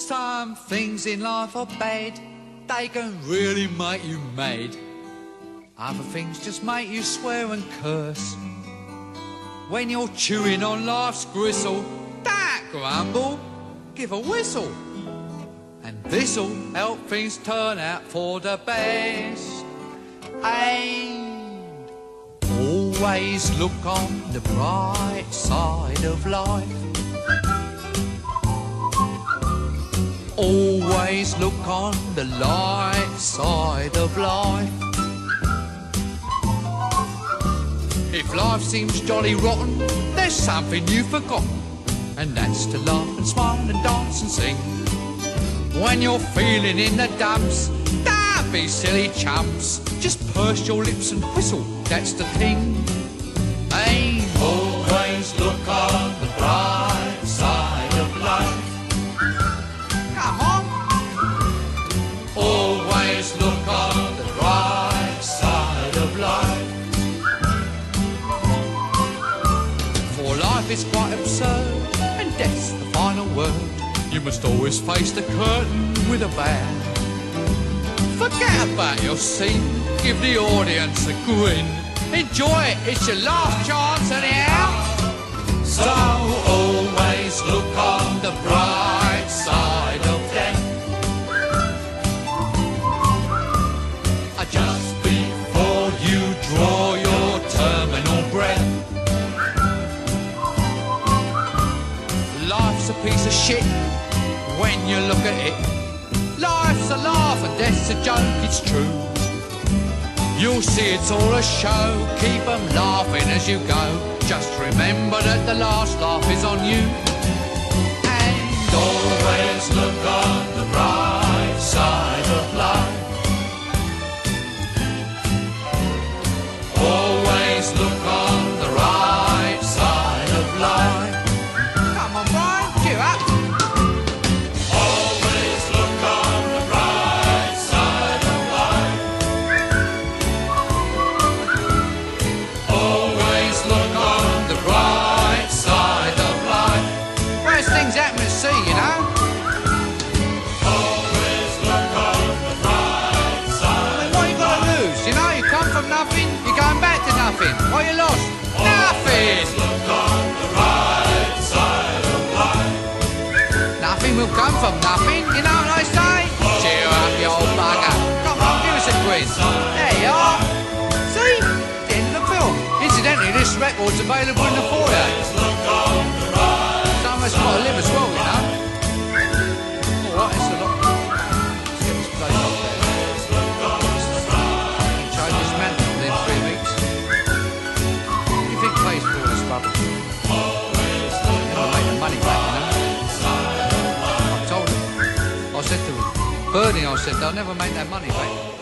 Some things in life are bad, they can really make you mad. Other things just make you swear and curse. When you're chewing on life's gristle, don't grumble, give a whistle. And this'll help things turn out for the best. And always look on the bright side of life. Always look on the light side of life. If life seems jolly rotten, there's something you've forgotten, and that's to laugh and smile and dance and sing. When you're feeling in the dumps, don't be silly chumps. Just purse your lips and whistle, that's the thing. Hey, always look on the bright side of life. Come on. Always look on the bright side of life. For life is quite absurd, and death's the final word. You must always face the curtain with a bow. Forget about your scene, give the audience a grin. Enjoy it, it's your last chance anyhow. So always look on the bright side of death. Just before you draw your terminal breath. Life's a piece of shit when you look at it. Life's a laugh and death's a joke, it's true. You'll see it's all a show, keep them laughing as you go. Just remember that the last laugh is on you. And always look on the bright side of life. Always look on the right side of life. Come on, Brian, cheer up. Always look on the right side of life. Always look on the right side of life. Worst things happen at sea, you know. Always look on the right side. I mean, what you got to lose? You know, you come from nothing, you're going back to nothing. What you lost? Nothing. Look on the right side of life. Nothing will come from nothing, you know what I say? Cheer up, you old bugger. Come on, give us a quiz. There you are. See? The end of the film. Incidentally, this record's available in the foyer. Someone's got to live as well, you know. Alright, it's a lot. Let's get this place off there. Change this man within 3 weeks. What do you think pays for all this rubbish? Never make the money back, you know. I told him. I said to Bernie, I said, they'll never make that money back.